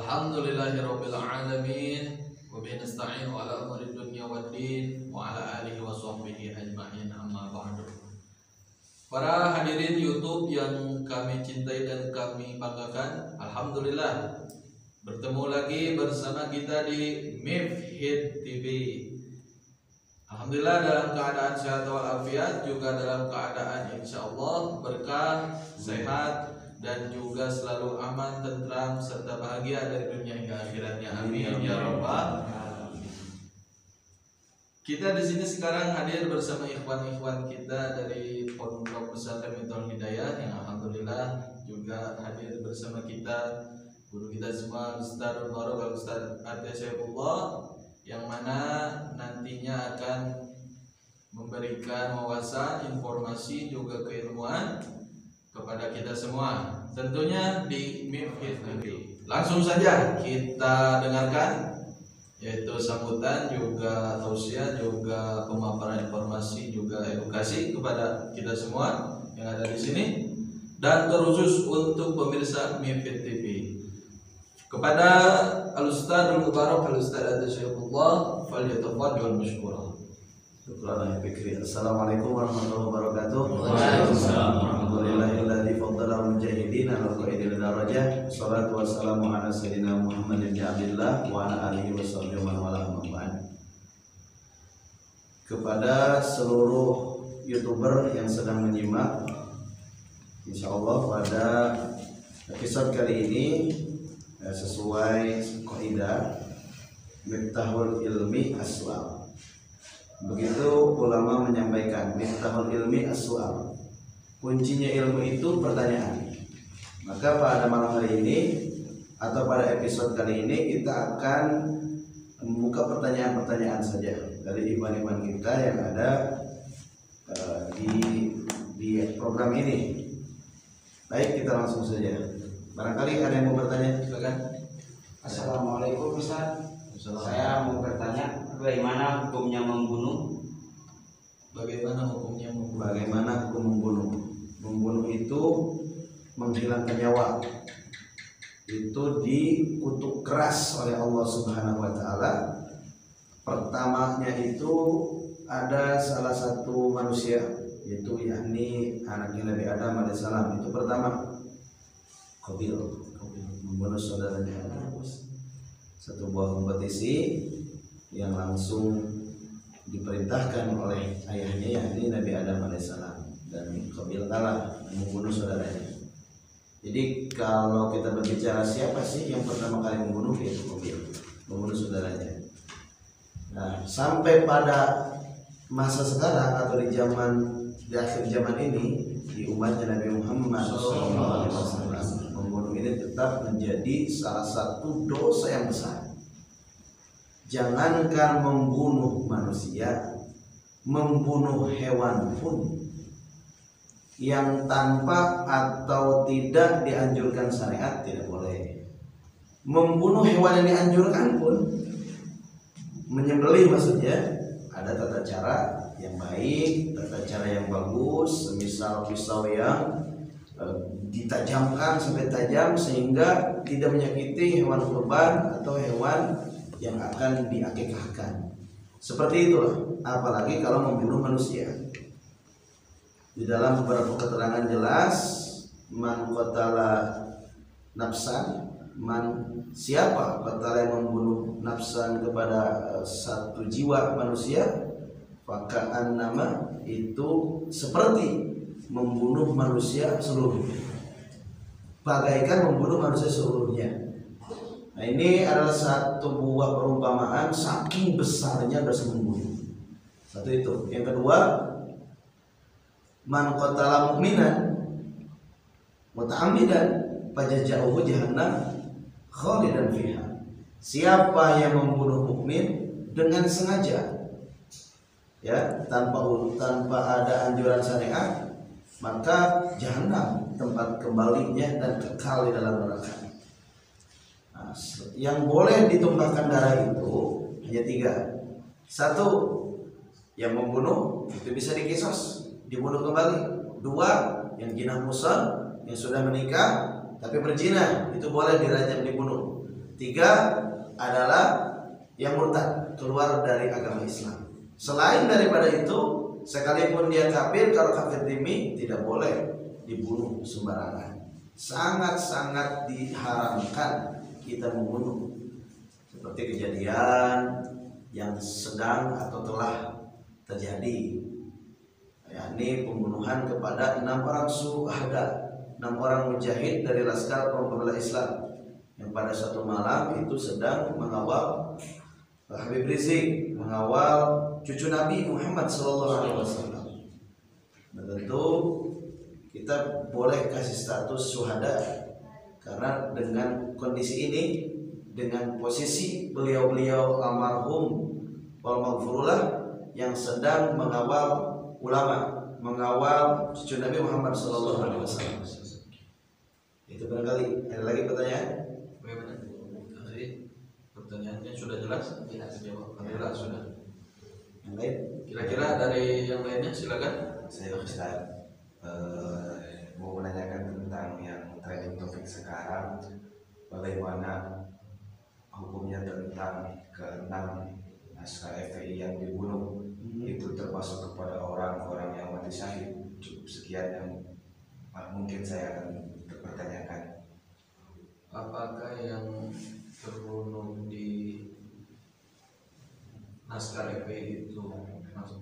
Alhamdulillahirabbil alamin wa bihi nasta'in ala umuri dunya waddin wa ala alihi wa sahbihi ajma'in amma ba'du. Para hadirin YouTube yang kami cintai dan kami banggakan, alhamdulillah bertemu lagi bersama kita di Mifhid TV. Alhamdulillah dalam keadaan sehat walafiat, juga dalam keadaan insyaallah berkah, sehat dan juga selalu aman, tentram serta bahagia dari dunia hingga akhiratnya. Amin ya rabbal alamin. Kita di sini sekarang hadir bersama ikhwan-ikhwan kita dari Pondok Pesantren Miftahoul Hidayah yang alhamdulillah juga hadir bersama kita, guru kita semua Ustaz Barak Ustaz Atia Syaifullah, yang mana nantinya akan memberikan wawasan, informasi juga keilmuan kepada kita semua, tentunya di Mifhid TV. Langsung saja kita dengarkan, yaitu sambutan juga tausiah juga pemaparan informasi juga edukasi kepada kita semua yang ada di sini, dan terkhusus untuk pemirsa Mifhid TV. Kepada Al-Ustadzul Mubarak Al-Ustadz Atia Syaifullah, falyatafaddal mashkura. Syukran ya fikri. Assalamualaikum warahmatullahi wabarakatuh. Waalaikumsalam. Alhamdulillahilladzi faddala al-mujahidin ala qaidil darajah. Shalatu wassalamu ala sayyidina Muhammadin Abdillah wa ala alihi washabbihi wa ala man. Kepada seluruh YouTuber yang sedang menyimak, insyaallah pada episode kali ini sesuai kaidah Miftahul Ilmi As-Su'al. Begitu ulama menyampaikan, Miftahul Ilmi As-Su'al, kuncinya ilmu itu pertanyaan. Maka pada malam hari ini atau pada episode kali ini kita akan membuka pertanyaan-pertanyaan saja dari ikhwan-ikhwan kita yang ada di program ini. Baik, kita langsung saja. Barangkali ada yang mau bertanya, silakan. Assalamualaikum Ustaz. Saya mau bertanya, bagaimana hukumnya membunuh? Bagaimana hukumnya membunuh? Bagaimana hukum membunuh? Membunuh itu menghilangkan nyawa. Itu dikutuk keras oleh Allah Subhanahu wa taala. Pertamanya itu ada salah satu manusia, yaitu yakni anaknya Nabi Adam alaihissalam. Itu pertama, Qabil membunuh saudaranya. Satu buah kompetisi yang langsung diperintahkan oleh ayahnya, yakni Nabi Adam alaihissalam, dan Qabil kalah membunuh saudaranya. Jadi kalau kita berbicara siapa sih yang pertama kali membunuh, yaitu Qabil, membunuh saudaranya. Nah, sampai pada masa sekarang atau di akhir zaman ini, di umatnya Nabi Muhammad SAW, membunuh ini tetap menjadi salah satu dosa yang besar. Jangankan membunuh manusia, membunuh hewan pun yang tanpa atau tidak dianjurkan syariat tidak boleh. Membunuh hewan yang dianjurkan pun, menyembelih maksudnya, ada tata cara yang baik, tata cara yang bagus, semisal pisau yang ditajamkan sampai tajam sehingga tidak menyakiti hewan kurban atau hewan yang akan diakikahkan. Seperti itulah, apalagi kalau membunuh manusia. Di dalam beberapa keterangan jelas, man qatala nafsan, siapa qatala yang membunuh nafsan kepada satu jiwa manusia, faka'an nama itu seperti membunuh manusia seluruhnya, bagaikan membunuh manusia seluruhnya. Nah, ini adalah satu buah perumpamaan saking besarnya dosa membunuh. Satu itu. Yang kedua, man qatala mu'minan muta'ammidan fajaza'uhu jahannam khalidan fiha. Siapa yang membunuh mukmin dengan sengaja, ya, tanpa ada anjuran syariat, maka jahanam tempat kembalinya dan kekal di dalam neraka. Nah, yang boleh ditumpahkan darah itu hanya 3. 1, yang membunuh itu bisa dikisos, dibunuh kembali. 2, yang jinah musal, yang sudah menikah tapi berzina, itu boleh dirajam, dibunuh. 3, Tiga adalah yang murtad, keluar dari agama Islam. Selain daripada itu, sekalipun dia kafir, kalau kafir dimi tidak boleh dibunuh sembarangan. Sangat-sangat diharamkan kita membunuh. Seperti kejadian yang sedang atau telah terjadi, yakni pembunuhan kepada 6 orang syuhada, 6 orang mujahid dari Laskar Pembela Islam yang pada suatu malam itu sedang mengawal Habib Rizik, mengawal cucu Nabi Muhammad SAW. Dan tentu kita boleh kasih status syuhada karena dengan kondisi ini, dengan posisi beliau-beliau almarhum wal maghfurullah yang sedang mengawal ulama, mengawal cucu Nabi Muhammad SAW. Itu barangkali. Ada lagi pertanyaan? Bagaimana? Tadi pertanyaannya sudah jelas? Tidak dijawab. Alhamdulillah sudah. Yang lain? Kira-kira dari yang lainnya silakan. Saya Ustaz mau menanyakan tentang yang trending topik sekarang, bagaimana hukumnya tentang ke-6 naskah FPI yang dibunuh. Itu termasuk kepada orang-orang yang mati syahid. Cukup sekian yang mungkin saya akan pertanyakan. Apakah yang terbunuh di naskah FPI itu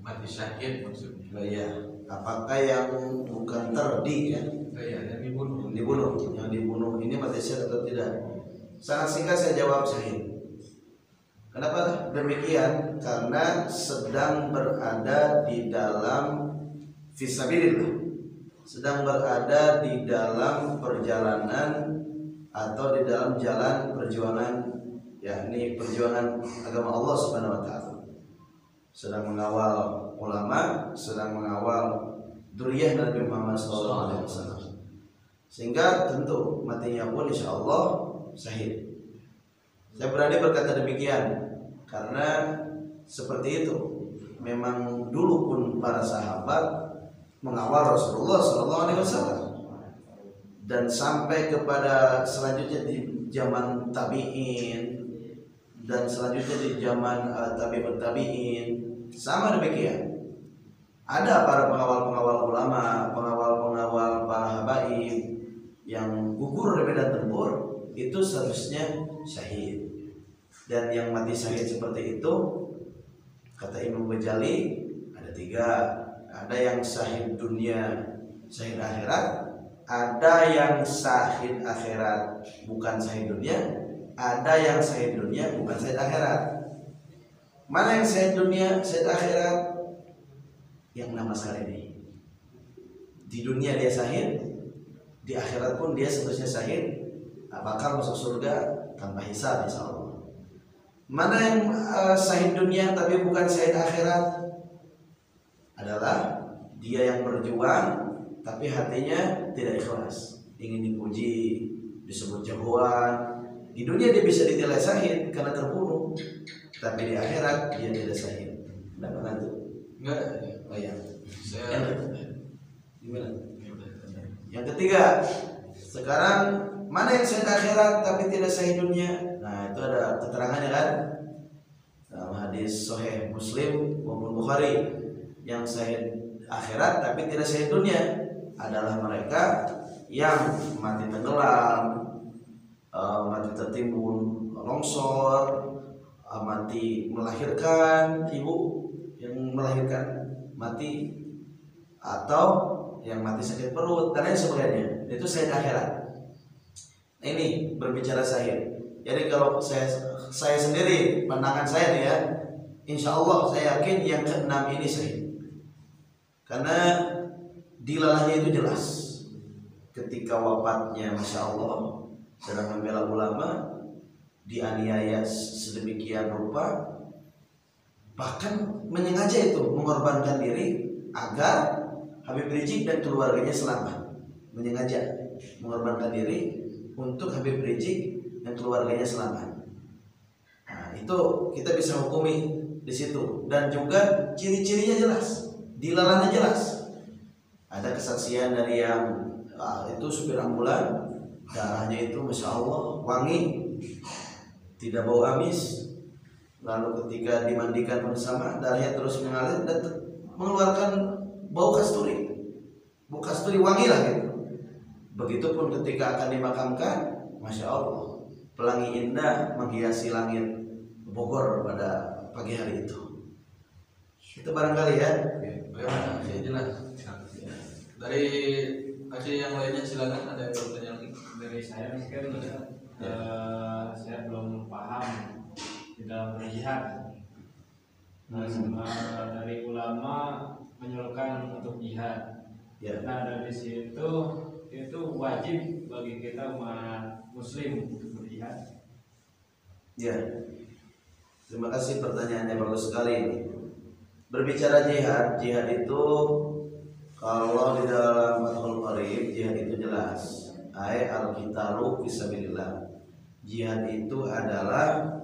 mati syahid maksudnya? Oh iya. Apakah yang bukan terdi ya? Yang dibunuh. Yang dibunuh ini mati syahid atau tidak? Sangat singkat saya jawab syahid. Kenapa demikian? Karena sedang berada di dalam fisabilillah, sedang berada di dalam perjalanan atau di dalam jalan perjuangan, yakni perjuangan agama Allah Subhanahu wa taala. Sedang mengawal ulama, sedang mengawal dzurriyyah Nabi Muhammad SAW. Sehingga tentu matinya pun insya Allah syahid. Saya berani berkata demikian karena seperti itu. Memang dulu pun para sahabat mengawal Rasulullah SAW, dan sampai kepada selanjutnya di zaman tabi'in dan selanjutnya di zaman tabi'ut tabi'in sama demikian. Ada para pengawal-pengawal ulama, pengawal-pengawal para habaib yang gugur di medan tempur, itu seharusnya syahid. Dan yang mati syahid seperti itu, kata Imam Ghazali, ada 3. Ada yang syahid dunia, syahid akhirat. Ada yang syahid akhirat bukan syahid dunia. Ada yang syahid dunia bukan syahid akhirat. Mana yang syahid dunia, syahid akhirat? Yang nama sekali ini. Di dunia dia syahid, di akhirat pun dia seterusnya syahid, bakal masuk surga tanpa hisab insyaallah. Mana yang syahid dunia tapi bukan syahid akhirat? Adalah dia yang berjuang tapi hatinya tidak ikhlas, ingin dipuji, disebut jagoan. Di dunia dia bisa dinilai syahid karena terbunuh, tapi di akhirat dia tidak syahid. Kenapa nanti? Enggak. Oh ya. Saya Gimana? Yang ketiga, sekarang mana yang syahid akhirat tapi tidak syahid dunia? Nah, itu ada keterangannya kan? Dalam hadis Sahih Muslim maupun Bukhari, yang syahid akhirat tapi tidak syahid dunia adalah mereka yang mati tenggelam, mati tertimbun longsor, mati melahirkan, ibu yang melahirkan mati, atau yang mati sakit perut dan lain sebagainya. Itu syahid akhirat. Nah, ini berbicara syahid. Jadi kalau saya sendiri, pandangan saya nih ya, insya Allah saya yakin yang ke-6 ini syahid. Karena dilalahnya itu jelas. Ketika wafatnya, masya Allah, sedang membela ulama, dianiaya sedemikian rupa, bahkan menyengaja itu mengorbankan diri agar Habib Rizik dan keluarganya selamat. Menyengaja mengorbankan diri untuk Habib Rizik dan keluarganya selamat. Nah, itu kita bisa hukumi di situ. Dan juga ciri-cirinya jelas, dilalahnya jelas. Ada kesaksian dari yang itu supir ambulan, darahnya itu masya Allah wangi, tidak bau amis. Lalu ketika dimandikan bersama, darahnya terus mengalir dan mengeluarkan bau kasturi. Bau kasturi wangi lah gitu. Begitupun ketika akan dimakamkan, Masya Allah, pelangi indah menghiasi langit Bogor pada pagi hari itu. Itu barangkali ya. Bagaimana? Oke, jelas. Dari aksi yang lainnya silakan, ada yang bertanya lagi. Dari saya mungkin saya belum paham di dalam berjihad. Dari ulama menyuruhkan untuk jihad. Ya. Nah dari situ itu wajib bagi kita umat Muslim untuk berjihad. Ya. Terima kasih, pertanyaannya bagus sekali ini. Berbicara jihad, jihad itu kalau di dalam Fathul Qarib, jihad itu jelas. Al-qitalu fisabilillah. Jihad itu adalah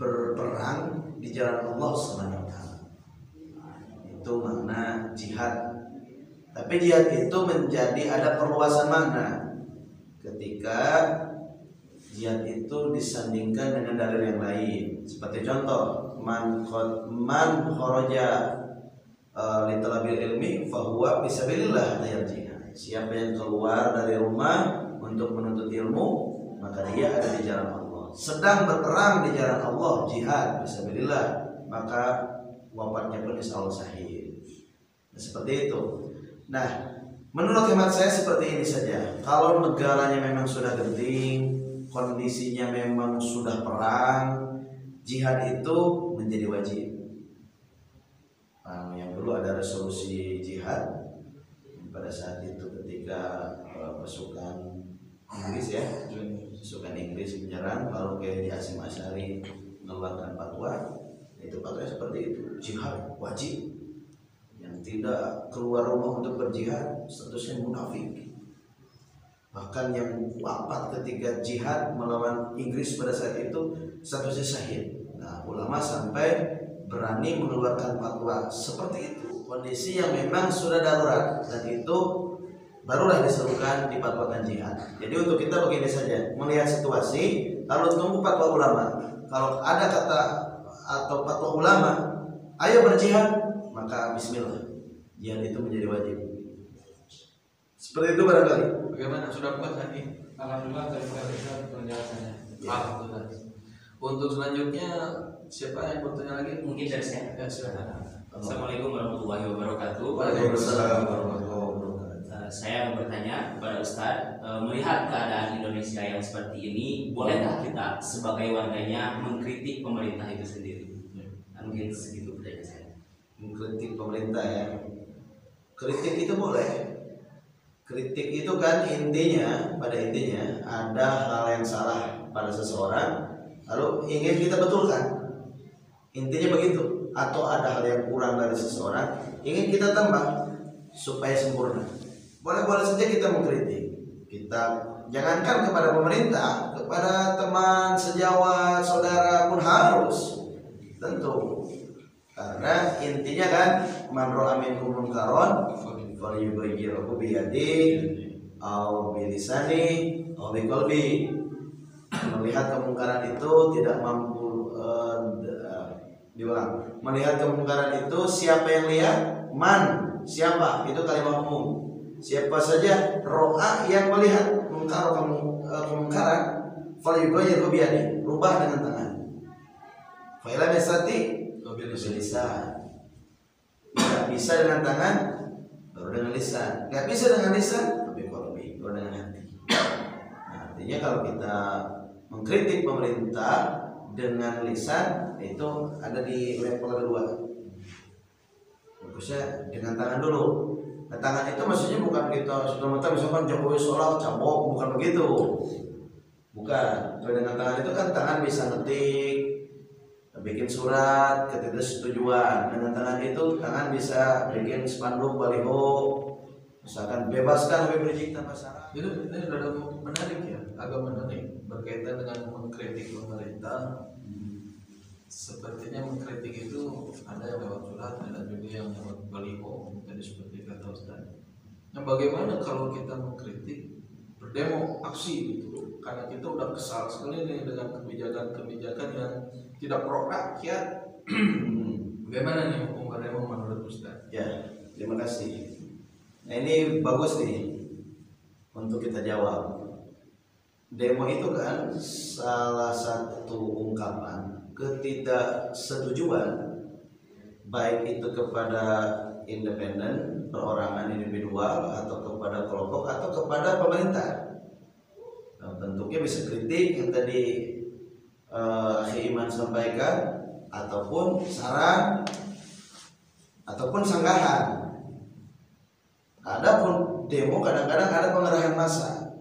berperang di jalan Allah Subhanahu wa taala. Itu makna jihad. Tapi jihad itu menjadi ada perluasan makna. Ketika jihad itu disandingkan dengan dalil yang lain. Seperti contoh, man kharaja li talabil ilmi fahuwa fisabilillah jihad. Siapa yang keluar dari rumah untuk menuntut ilmu, maka dia ada di jalan Allah. Sedang berperang di jalan Allah, jihad fisabilillah, maka wafatnya pun insyaallah sahih. Nah, seperti itu. Nah, menurut hemat saya seperti ini saja. Kalau negaranya memang sudah genting, kondisinya memang sudah perang, jihad itu menjadi wajib. Yang dulu ada resolusi jihad pada saat itu ketika pasukan Inggris ya, pasukan Inggris menyerang, lalu Kiai Hasyim Asy'ari mengeluarkan fatwa, itu fatwa seperti itu, jihad wajib. Yang tidak keluar rumah untuk berjihad statusnya munafik. Bahkan yang wafat ketika jihad melawan Inggris pada saat itu statusnya syahid. Nah, ulama sampai berani mengeluarkan fatwa seperti itu. Kondisi yang memang sudah darurat, dan itu barulah diserukan difatwakan jihad. Jadi untuk kita begini saja, melihat situasi, kalau tunggu fatwa ulama. Kalau ada kata atau fatwa ulama, ayo berjihad, maka bismillah, jihad itu menjadi wajib. Seperti itu barangkali. Bagaimana, sudah puas lagi? Alhamdulillah terima kasih penjelasannya. Alhamdulillah. Untuk selanjutnya siapa yang bertanya lagi? Mungkin dari saya. Ya, silakan. Assalamualaikum warahmatullahi wabarakatuh. Waalaikumsalam warahmatullahi wabarakatuh. Saya mau bertanya kepada Ustadz, melihat keadaan Indonesia yang seperti ini, bolehkah kita sebagai warganya mengkritik pemerintah itu sendiri? Mungkin segitu pertanyaan saya. Mengkritik pemerintah ya. Kritik itu boleh. Kritik itu kan intinya, pada intinya ada hal yang salah pada seseorang, lalu ingin kita betulkan. Intinya begitu. Atau ada hal yang kurang dari seseorang, ingin kita tambah supaya sempurna. Boleh-boleh saja kita mengkritik. Kita jangankan kepada pemerintah, kepada teman sejawat, saudara pun harus. Tentu. Karena intinya kan man ra'a minkum munkaran falyughayyirhu bi yadihi aw bi lisanihi aw bi qalbi. Melihat kemungkaran itu tidak mampu diulang. Melihat kemungkaran itu siapa yang lihat? Man, siapa? Itu kalimat umum. Siapa saja ro'a yang melihat kemungkaran, falyughayyirhu bi yadihi, rubah dengan tangan. Fa ila yastati bilisan. Tidak bisa dengan tangan, baru dengan lisan. Tidak bisa dengan lisan, tapi qalbi, baru dengan hati. Nah, artinya kalau kita mengkritik pemerintah dengan lisan, itu ada di level kedua. Bagusnya dengan tangan dulu. Nah, tangan itu maksudnya bukan kita serta-merta misalkan Jokowi sholat cabok, bukan begitu. Bukan. Kalau dengan tangan itu kan tangan bisa ngetik, bikin surat ketidaksetujuan. Dengan tangan itu tangan bisa bikin spanduk baliho, misalkan bebaskan Habib Rizik tanpa syarat. Ini sudah menarik ya, agak menarik berkaitan dengan mengkritik pemerintah. Sepertinya mengkritik itu ada yang lewat surat, ada juga yang lewat baliho, tadi seperti kata Ustaz. Nah, bagaimana kalau kita mengkritik berdemo, aksi gitu, karena kita udah kesal sekali nih dengan kebijakan-kebijakan yang tidak pro rakyat. Bagaimana nih hukum demo menurut Ustaz? Ya, terima kasih. Nah ini bagus nih untuk kita jawab. Demo itu kan salah satu ungkapan ketidaksetujuan, baik itu kepada independen, perorangan individual, atau kepada kelompok, atau kepada pemerintah. Nah, bentuknya bisa kritik yang tadi Akhi Iman sampaikan, ataupun saran, ataupun sanggahan. Adapun demo kadang-kadang ada pengerahan massa,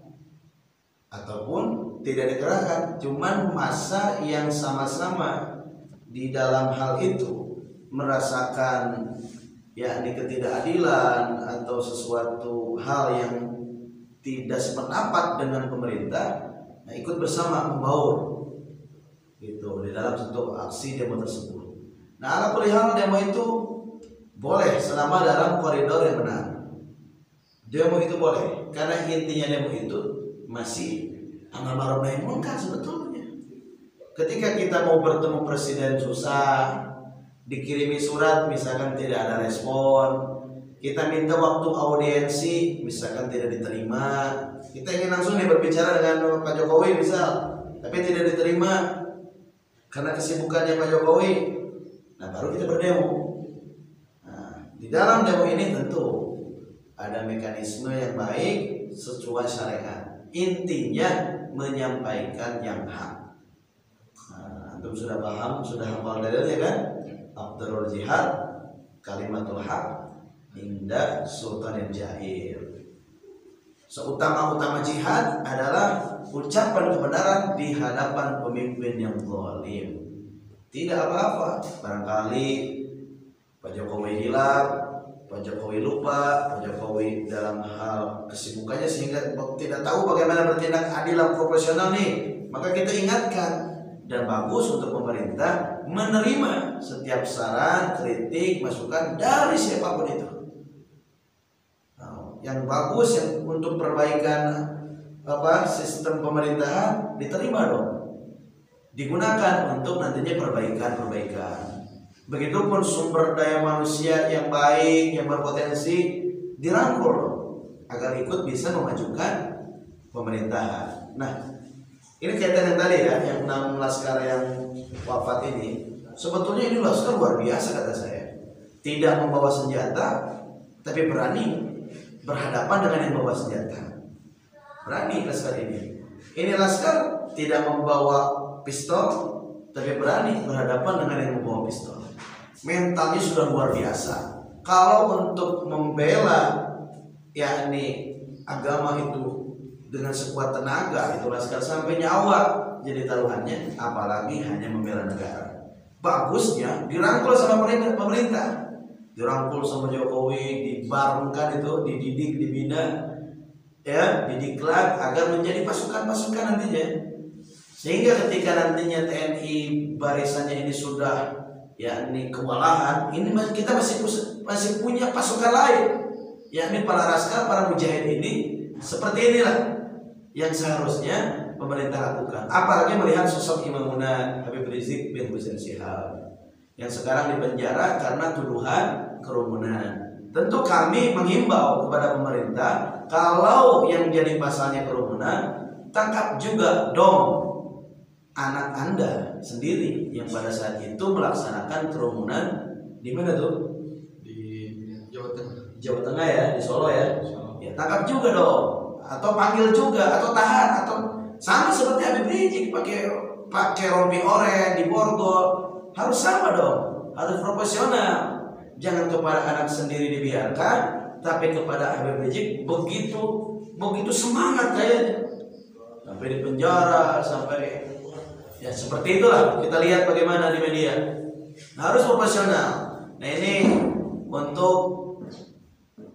ataupun tidak dikerahkan, cuman massa yang sama-sama di dalam hal itu merasakan yakni ketidakadilan atau sesuatu hal yang tidak sependapat dengan pemerintah, nah ikut bersama membaur gitu di dalam satu aksi demo tersebut. Nah, ala kulli hal demo itu boleh selama dalam koridor yang benar. Demo itu boleh karena intinya demo itu masih amar ma'ruf nahi munkar sebetulnya. Ketika kita mau bertemu presiden susah, dikirimi surat misalkan tidak ada respon, kita minta waktu audiensi misalkan tidak diterima, kita ingin langsung nih berbicara dengan Pak Jokowi misal, tapi tidak diterima karena kesibukannya Pak Jokowi, nah baru kita berdemo. Nah, di dalam demo ini tentu ada mekanisme yang baik sesuai syariat, intinya menyampaikan yang hak. Nah, antum sudah paham, sudah hafal dalilnya kan? Afdhalul jihad kalimatul haq inda sultanil jahil. Seutama-utama jihad adalah ucapan kebenaran di hadapan pemimpin yang zalim. Tidak apa-apa, barangkali Pak Jokowi hilang, Pak Jokowi lupa, Pak Jokowi dalam hal kesibukannya sehingga tidak tahu bagaimana bertindak adil dan profesional nih. Maka kita ingatkan, dan bagus untuk pemerintah menerima setiap saran, kritik, masukan dari siapapun itu. Nah, yang bagus yang untuk perbaikan sistem pemerintahan diterima dong, digunakan untuk nantinya perbaikan. Begitupun sumber daya manusia yang baik, yang berpotensi dirangkul agar ikut bisa memajukan pemerintahan. Nah, ini kaitan yang tadi ya, yang 6 laskar yang wafat ini. Sebetulnya ini laskar luar biasa kata saya. Tidak membawa senjata, tapi berani berhadapan dengan yang membawa senjata. Berani laskar ini. Ini laskar tidak membawa pistol, tapi berani berhadapan dengan yang membawa pistol. Mentalnya sudah luar biasa. Kalau untuk membela yakni agama itu dengan sekuat tenaga, itu laskar sampai nyawa jadi taruhannya, apalagi hanya membela negara. Bagusnya dirangkul sama pemerintah, dirangkul sama Jokowi, dibarengkan itu, dididik, dibina, ya, didiklat agar menjadi pasukan-pasukan nantinya. Sehingga ketika nantinya TNI barisannya ini sudah yakni kewalahan, ini kita masih punya pasukan lain, yakni para laskar, para mujahid ini. Seperti inilah yang seharusnya pemerintah lakukan. Apalagi melihat sosok Imamuna Habib Rizik bin Husain Shihab yang sekarang dipenjara karena tuduhan kerumunan. Tentu kami menghimbau kepada pemerintah, kalau yang jadi pasalnya kerumunan, tangkap juga dong anak Anda sendiri yang pada saat itu melaksanakan kerumunan di mana tuh? Di Jawa Tengah. Jawa Tengah ya, di Solo ya. Ya, tangkap juga dong, atau panggil juga, atau tahan, atau sama seperti Habib Rizik pakai rompi oranye di borgol, harus sama dong, harus profesional. Jangan kepada anak sendiri dibiarkan, tapi kepada Habib Rizik begitu semangat kayaknya, sampai di penjara, sampai ya seperti itulah kita lihat bagaimana di media. Nah, harus profesional. Nah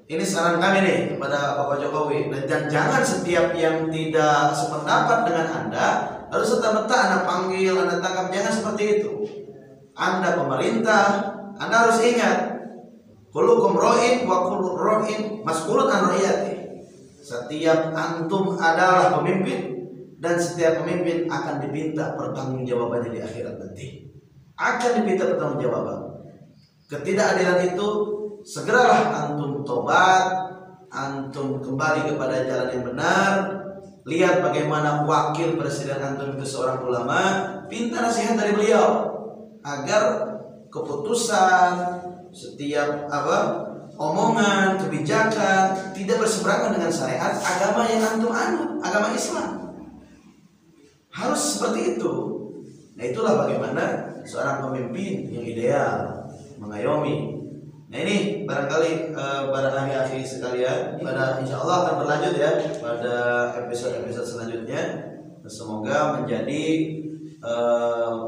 ini saran kami nih kepada Bapak Jokowi, dan jangan setiap yang tidak sependapat dengan Anda harus serta-merta Anda panggil, Anda tangkap. Jangan seperti itu. Anda pemerintah, Anda harus ingat, kullukum ra'in wa kullu ra'in mas'ulun an ra'iyati. Setiap antum adalah pemimpin, dan setiap pemimpin akan diminta pertanggungjawabannya di akhirat nanti. Akan diminta pertanggungjawaban. Ketidakadilan itu segeralah antum tobat, antum kembali kepada jalan yang benar. Lihat bagaimana wakil presiden antum itu seorang ulama, minta nasihat dari beliau agar keputusan setiap omongan, kebijakan tidak berseberangan dengan syariat agama yang antum anut, agama Islam. Harus seperti itu. Nah, itulah bagaimana seorang pemimpin yang ideal mengayomi. Nah, ini barangkali para ahli-ahli sekalian, pada insya Allah akan berlanjut ya pada episode-episode selanjutnya. Semoga menjadi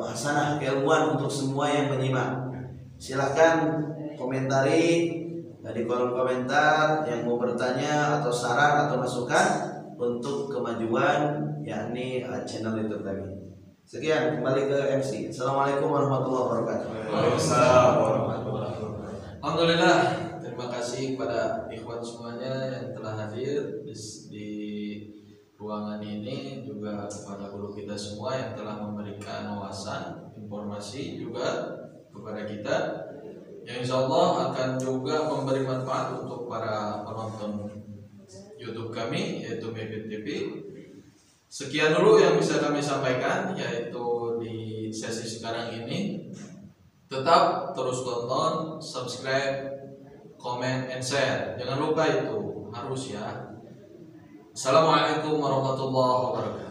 hasanah keilmuan untuk semua yang menyimak. Silahkan komentari di kolom komentar yang mau bertanya atau saran atau masukan untuk kemajuan yakni channel YouTube kami. Sekian, kembali ke MC. Assalamualaikum warahmatullahi wabarakatuh. Waalaikumsalam warahmatullahi wabarakatuh. Alhamdulillah, terima kasih kepada ikhwan semuanya yang telah hadir di ruangan ini, juga kepada guru kita semua yang telah memberikan wawasan, informasi juga kepada kita, yang insya Allah akan juga memberi manfaat untuk para penonton YouTube kami, yaitu Mebit TV. Sekian dulu yang bisa kami sampaikan, yaitu di sesi sekarang ini. Tetap terus tonton, subscribe, comment, and share. Jangan lupa itu harus ya. Assalamualaikum warahmatullahi wabarakatuh.